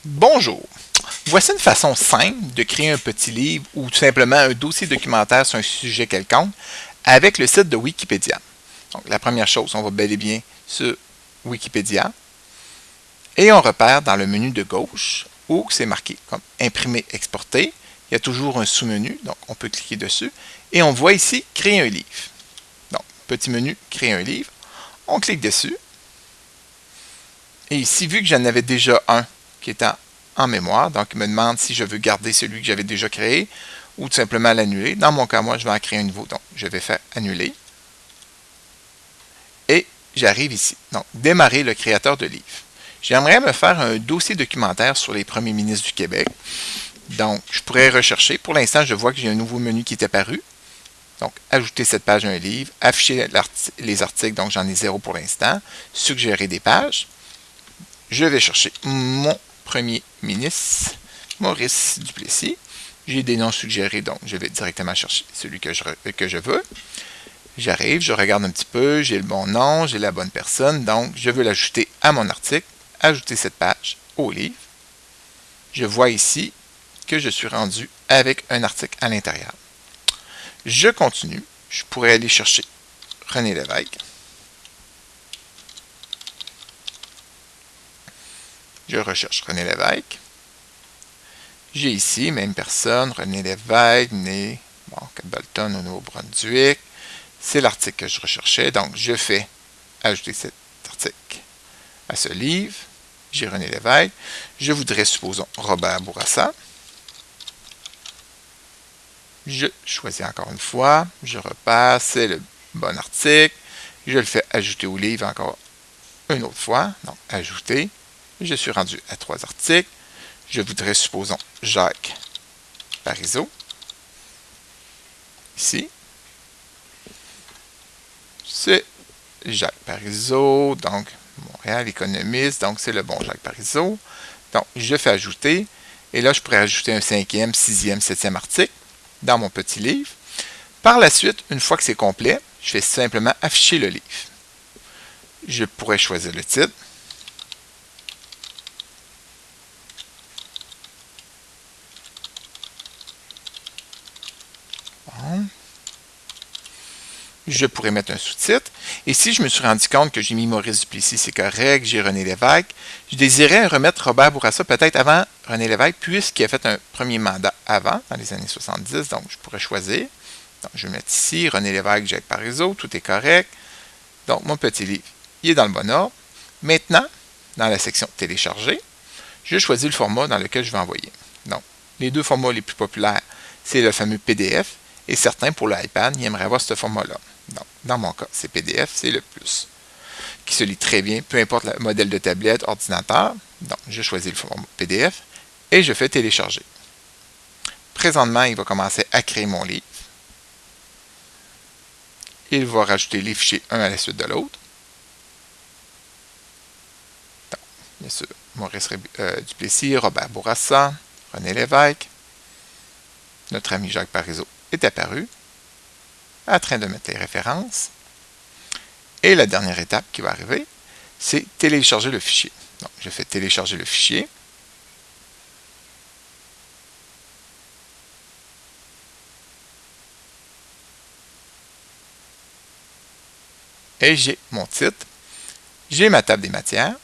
Bonjour! Voici une façon simple de créer un petit livre ou tout simplement un dossier documentaire sur un sujet quelconque avec le site de Wikipédia. Donc, la première chose, on va bel et bien sur Wikipédia et on repère dans le menu de gauche où c'est marqué comme imprimer, exporter. Il y a toujours un sous-menu, donc on peut cliquer dessus et on voit ici créer un livre. Donc, petit menu, créer un livre. On clique dessus et ici, vu que j'en avais déjà un qui est en mémoire, donc il me demande si je veux garder celui que j'avais déjà créé ou tout simplement l'annuler. Dans mon cas, moi, je vais en créer un nouveau, donc je vais faire annuler. Et j'arrive ici. Donc, démarrer le créateur de livre. J'aimerais me faire un dossier documentaire sur les premiers ministres du Québec. Donc, je pourrais rechercher. Pour l'instant, je vois que j'ai un nouveau menu qui est apparu. Donc, ajouter cette page à un livre, afficher les articles, donc j'en ai 0 pour l'instant, suggérer des pages. Je vais chercher mon premier ministre, Maurice Duplessis. J'ai des noms suggérés, donc je vais directement chercher celui que je veux. J'arrive, je regarde un petit peu, j'ai le bon nom, j'ai la bonne personne, donc je veux l'ajouter à mon article, ajouter cette page au livre. Je vois ici que je suis rendu avec un article à l'intérieur. Je continue, je pourrais aller chercher René Lévesque. Je recherche René Lévesque. J'ai ici, même personne, René Lévesque, né Campbellton au Nouveau-Brunswick. C'est l'article que je recherchais, donc je fais ajouter cet article à ce livre. J'ai René Lévesque. Je voudrais, supposons, Robert Bourassa. Je choisis encore une fois. Je repasse, c'est le bon article. Je le fais ajouter au livre encore une autre fois. Donc, ajouter. Je suis rendu à 3 articles. Je voudrais, supposons, Jacques Parizeau. Ici. C'est Jacques Parizeau, donc Montréal économiste, donc c'est le bon Jacques Parizeau. Donc, je fais ajouter. Et là, je pourrais ajouter un 5e, 6e, 7e article dans mon petit livre. Par la suite, une fois que c'est complet, je fais simplement afficher le livre. Je pourrais choisir le titre. Bon. Je pourrais mettre un sous-titre. Et si je me suis rendu compte que j'ai mis Maurice Duplessis, c'est correct, j'ai René Lévesque, je désirais remettre Robert Bourassa peut-être avant René Lévesque, puisqu'il a fait un premier mandat avant, dans les années 70, donc je pourrais choisir. Donc, je vais mettre ici René Lévesque, Jacques Parizeau, tout est correct. Donc, mon petit livre, il est dans le bon ordre. Maintenant, dans la section télécharger, je choisis le format dans lequel je vais envoyer. Donc, les deux formats les plus populaires, c'est le fameux PDF, et certains pour l'iPad, ils aimeraient avoir ce format-là. Donc, dans mon cas, c'est PDF, c'est le plus, qui se lit très bien, peu importe le modèle de tablette, ordinateur. Donc, je choisis le format PDF et je fais télécharger. Présentement, il va commencer à créer mon livre. Il va rajouter les fichiers un à la suite de l'autre. Donc, bien sûr, Maurice Duplessis, Robert Bourassa, René Lévesque. Notre ami Jacques Parizeau est apparu, en train de mettre les références. Et la dernière étape qui va arriver, c'est télécharger le fichier. Donc, je fais télécharger le fichier. Et j'ai mon titre. J'ai ma table des matières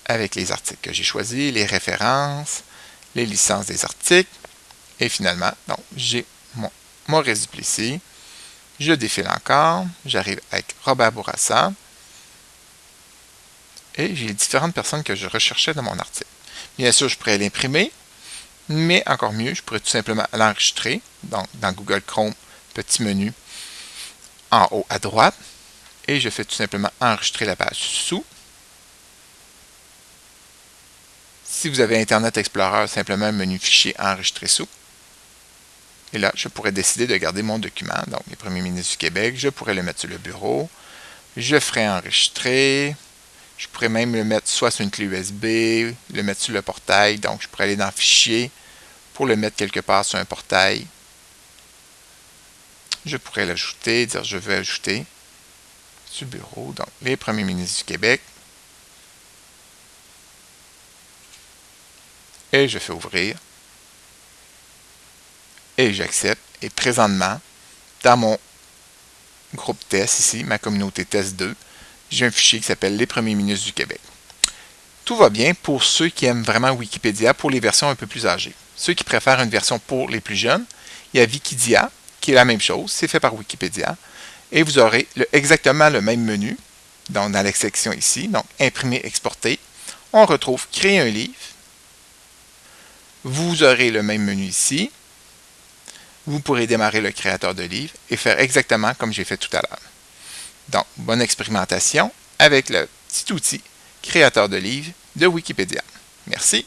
avec les articles que j'ai choisis, les références, les licences des articles. Et finalement, donc, j'ai mon Maurice Duplessis. Je défile encore. J'arrive avec Robert Bourassa. Et j'ai les différentes personnes que je recherchais dans mon article. Bien sûr, je pourrais l'imprimer, mais encore mieux, je pourrais tout simplement l'enregistrer. Donc, dans Google Chrome, petit menu en haut à droite. Et je fais tout simplement enregistrer la page sous. Si vous avez Internet Explorer, simplement menu fichier enregistrer sous. Et là, je pourrais décider de garder mon document, donc les premiers ministres du Québec. Je pourrais le mettre sur le bureau. Je ferai enregistrer. Je pourrais même le mettre soit sur une clé USB, le mettre sur le portail. Donc, je pourrais aller dans Fichier pour le mettre quelque part sur un portail. Je pourrais l'ajouter, dire je veux ajouter sur le bureau. Donc, les premiers ministres du Québec. et je fais ouvrir. Et j'accepte. Et présentement, dans mon groupe test ici, ma communauté test 2, j'ai un fichier qui s'appelle Les premiers ministres du Québec. Tout va bien pour ceux qui aiment vraiment Wikipédia pour les versions un peu plus âgées. Ceux qui préfèrent une version pour les plus jeunes, il y a Wikidia, qui est la même chose, c'est fait par Wikipédia, et vous aurez exactement le même menu, donc dans la section ici, donc imprimer, exporter. On retrouve créer un livre. Vous aurez le même menu ici. Vous pourrez démarrer le créateur de livre et faire exactement comme j'ai fait tout à l'heure. Donc, bonne expérimentation avec le petit outil créateur de livres de Wikipédia. Merci.